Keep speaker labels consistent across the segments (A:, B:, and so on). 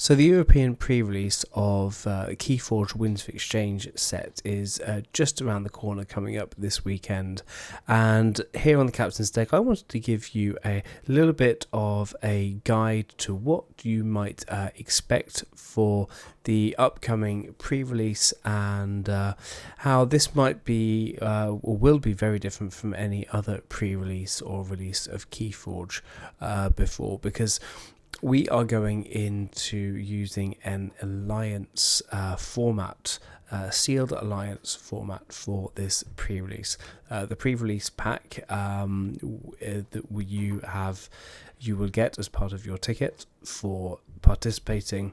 A: So the European pre-release of Keyforge Winds of Exchange set is just around the corner, coming up this weekend. And here on the Captain's Deck, I wanted to give you a little bit of a guide to what you might expect for the upcoming pre-release, and how this might be or will be very different from any other pre-release or release of Keyforge before, because we are going into using an alliance format, sealed alliance format for this pre-release. The pre-release pack that you will get as part of your ticket for participating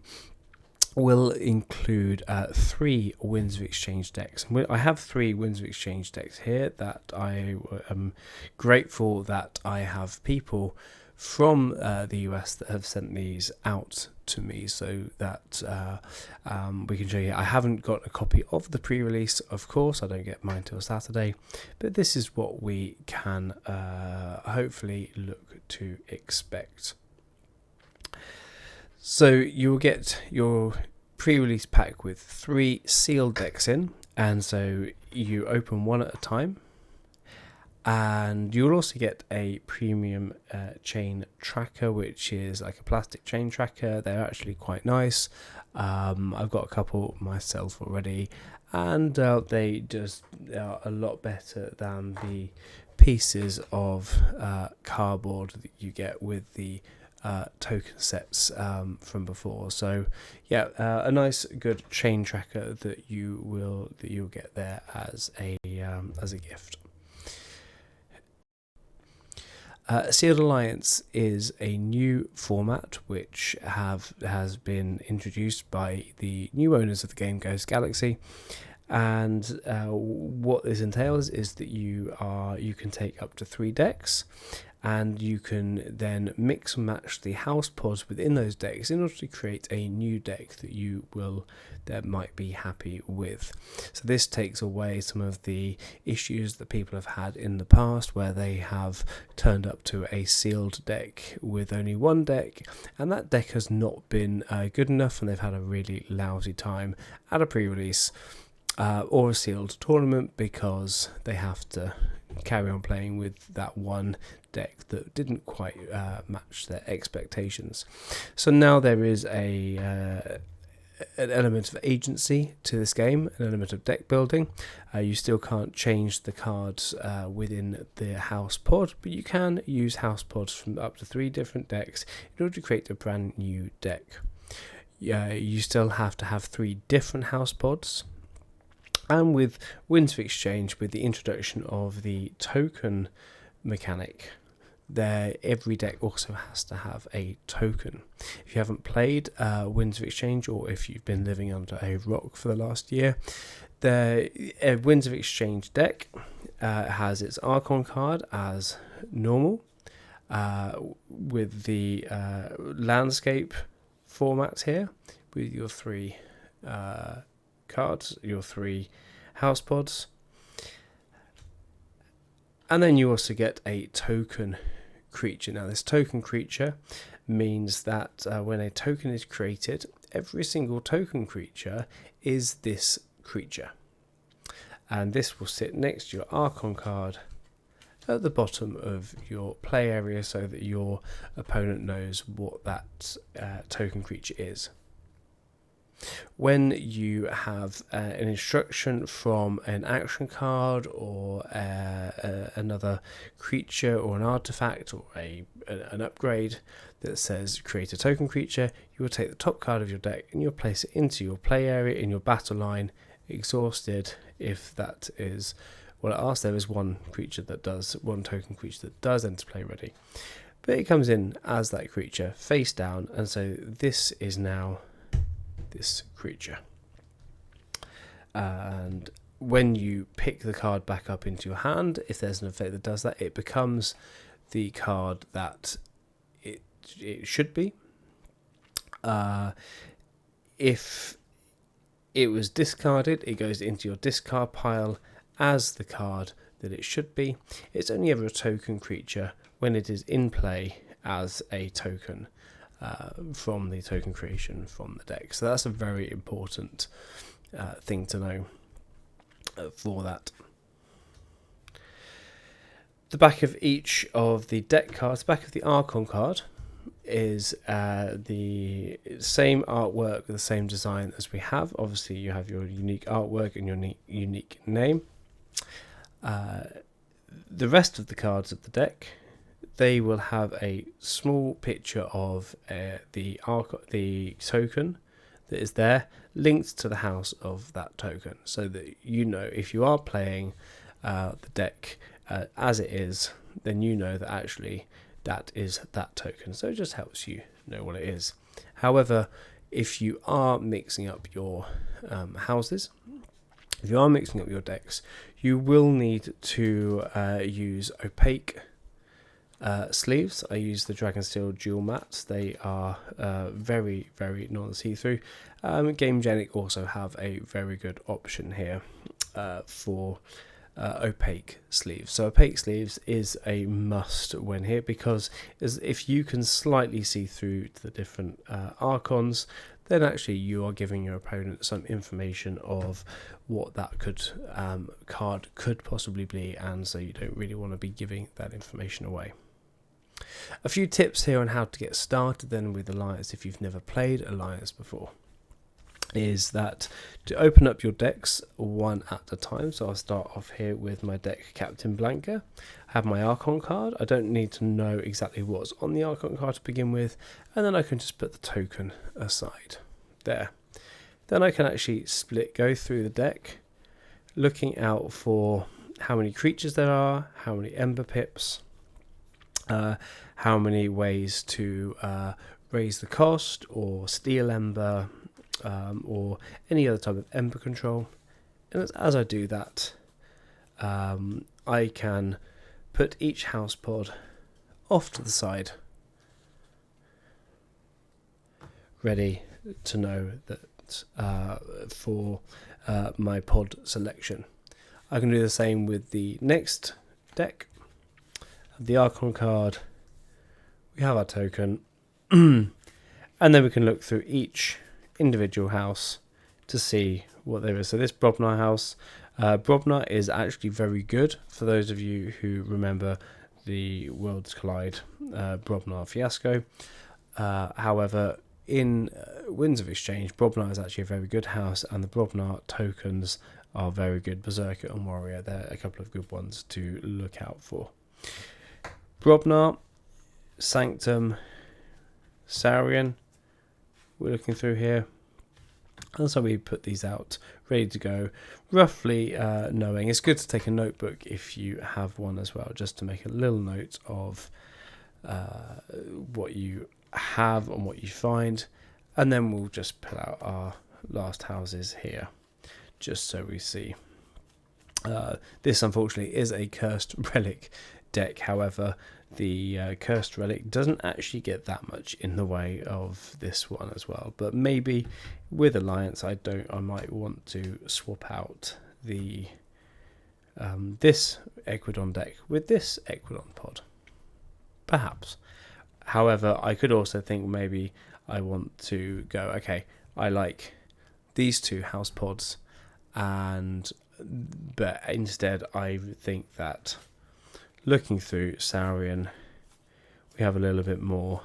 A: will include 3 Winds of Exchange decks. I have 3 Winds of Exchange decks here that I am grateful that I have people from the US that have sent these out to me, so that we can show you. I haven't got a copy of the pre-release, of course. I don't get mine till Saturday, but this is what we can hopefully look to expect. So you will get your pre-release pack with 3 sealed decks in, and so you open one at a time. And you'll also get a premium chain tracker, which is like a plastic chain tracker. They're actually quite nice. I've got a couple myself already, and they just are a lot better than the pieces of cardboard that you get with the token sets from before. So yeah, a nice good chain tracker that you'll get there as a gift. Sealed Alliance is a new format which has been introduced by the new owners of the game Ghost Galaxy, and what this entails is that you can take up to 3 decks, and you can then mix and match the house pods within those decks in order to create a new deck that might be happy with. So this takes away some of the issues that people have had in the past, where they have turned up to a sealed deck with only one deck, and that deck has not been good enough, and they've had a really lousy time at a pre-release or a sealed tournament, because they have to carry on playing with that one deck that didn't quite match their expectations. So now there is an element of agency to this game, an element of deck building. You still can't change the cards within the house pod, but you can use house pods from up to 3 different decks in order to create a brand new deck. You still have to have 3 different house pods. And with Winds of Exchange, with the introduction of the token mechanic, every deck also has to have a token. If you haven't played Winds of Exchange, or if you've been living under a rock for the last year, the Winds of Exchange deck has its Archon card as normal, with the landscape format here, with your 3 cards, your 3 house pods, and then you also get a token creature. Now this token creature means that when a token is created, every single token creature is this creature, and this will sit next to your Archon card at the bottom of your play area, so that your opponent knows what that token creature is. When you have an instruction from an action card, or another creature or an artifact, or an upgrade that says create a token creature, you will take the top card of your deck and you'll place it into your play area in your battle line, exhausted. If that is what it asks, there is one token creature that does enter play ready, but it comes in as that creature face down, and so this is now this creature. And when you pick the card back up into your hand, if there's an effect that does that, it becomes the card that it should be. If it was discarded, it goes into your discard pile as the card that it should be. It's only ever a token creature when it is in play as a token. from the token creation from the deck. So that's a very important thing to know for that. The back of each of the deck cards, the back of the Archon card, is the same artwork, the same design as we have. Obviously, you have your unique artwork and your unique name. The rest of the cards of the deck, they will have a small picture of the token that is there, linked to the house of that token, so that you know if you are playing the deck as it is, then you know that actually that is that token. So it just helps you know what it is. However, if you are mixing up your houses, if you are mixing up your decks, you will need to use opaque sleeves. I use the Dragonsteel Dual Mats. They are very, very non-see-through. GameGenic also have a very good option here for opaque sleeves. So opaque sleeves is a must when here, because if you can slightly see through the different Archons, then actually you are giving your opponent some information of what that card could possibly be, and so you don't really want to be giving that information away. A few tips here on how to get started then with Alliance if you've never played Alliance before is that to open up your decks one at a time. So I'll start off here with my deck Captain Blanca. I have my Archon card. I don't need to know exactly what's on the Archon card to begin with, and then I can just put the token aside there. Then I can actually go through the deck, looking out for how many creatures there are, how many Ember Pips, how many ways to raise the cost or steal Ember, or any other type of Ember control. And as I do that, I can put each house pod off to the side, ready to know that for my pod selection. I can do the same with the next deck. The Archon card, we have our token, and then we can look through each individual house to see what there is. So this Brobnar house, Brobnar is actually very good for those of you who remember the Worlds Collide Brobnar fiasco. However, in Winds of Exchange, Brobnar is actually a very good house, and the Brobnar tokens are very good. Berserker and Warrior, they're a couple of good ones to look out for. Brobnar, Sanctum, Saurian, we're looking through here, and so we put these out ready to go, roughly knowing. It's good to take a notebook if you have one as well, just to make a little note of what you have and what you find, and then we'll just pull out our last houses here just so we see. This unfortunately is a Cursed Relic deck. However, the Cursed Relic doesn't actually get that much in the way of this one as well, but maybe with Alliance I might want to swap out the this Equidon deck with this Equidon pod, perhaps. However, I could also think maybe I want to go, okay, I like these two house pods, but instead I think that looking through Saurian, we have a little bit more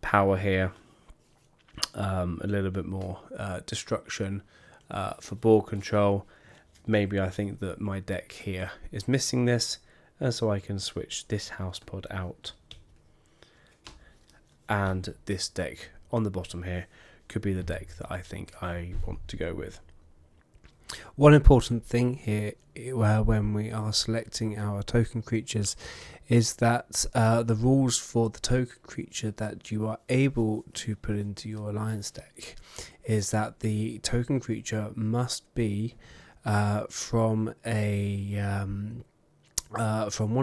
A: power here, a little bit more destruction for ball control. Maybe I think that my deck here is missing this, and so I can switch this house pod out, and this deck on the bottom here could be the deck that I think I want to go with. One important thing here when we are selecting our token creatures is that the rules for the token creature that you are able to put into your Alliance deck is that the token creature must be from one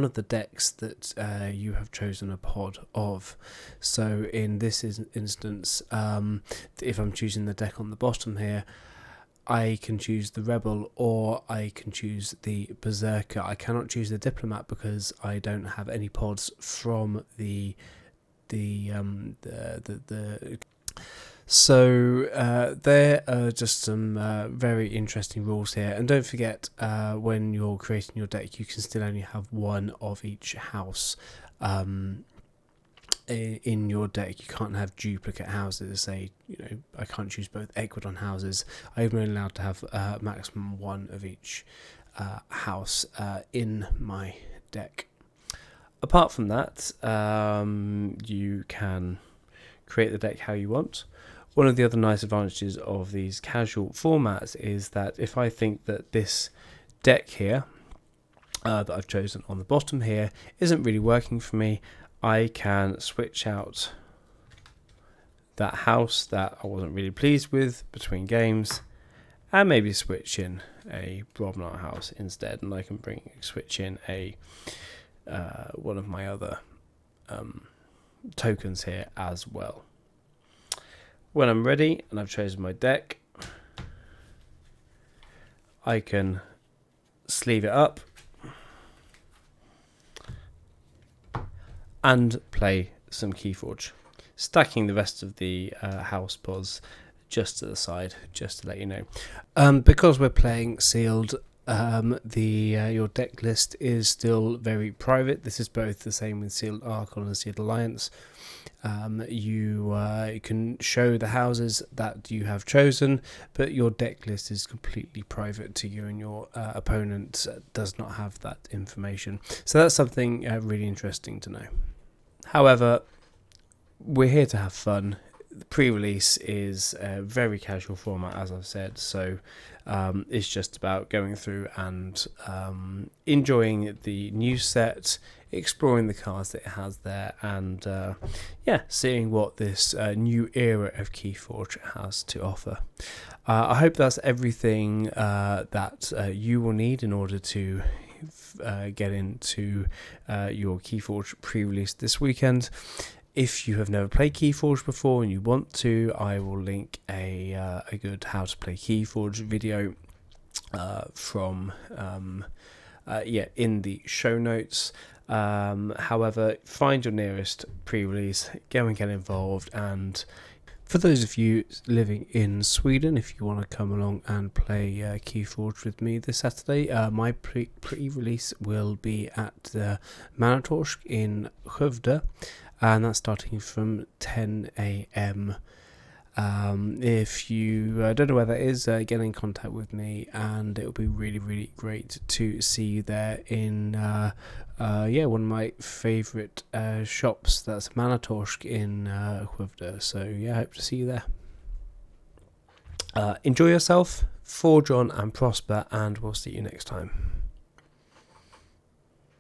A: of the decks that you have chosen a pod of. So in this instance, if I'm choosing the deck on the bottom here, I can choose the Rebel or I can choose the Berserker. I cannot choose the Diplomat because I don't have any pods from the So there are just some very interesting rules here, and don't forget, when you're creating your deck, you can still only have one of each house in your deck. You can't have duplicate houses. Say, I can't choose both Ecuador houses. I'm only allowed to have maximum one of each house in my deck. Apart from that, you can create the deck how you want. One of the other nice advantages of these casual formats is that if I think that this deck here that I've chosen on the bottom here isn't really working for me, I can switch out that house that I wasn't really pleased with between games and maybe switch in a Brobnar house instead, and I can switch in a one of my other tokens here as well. When I'm ready and I've chosen my deck, I can sleeve it up and play some Keyforge, stacking the rest of the house pods just to the side, just to let you know. Because we're playing sealed, your deck list is still very private. This is both the same with Sealed Archon and Sealed Alliance. You can show the houses that you have chosen, but your deck list is completely private to you, and your opponent does not have that information. So that's something really interesting to know. However, we're here to have fun. The pre-release is a very casual format, as I've said, so it's just about going through and enjoying the new set, exploring the cards that it has there, and seeing what this new era of Keyforge has to offer. I hope that's everything that you will need in order to get into your Keyforge pre-release this weekend. If you have never played Keyforge before and you want to, I will link a good how to play Keyforge video from in the show notes. However, find your nearest pre-release, go and get involved, and for those of you living in Sweden, if you want to come along and play Keyforge with me this Saturday, my pre-release will be at the Manatorsk in Skövde, and that's starting from 10 a.m. If you don't know where that is, get in contact with me, and it will be really, really great to see you there in one of my favourite shops. That's Manatorsk in Skövde. So I hope to see you there. Enjoy yourself, forge on and prosper, and we'll see you next time.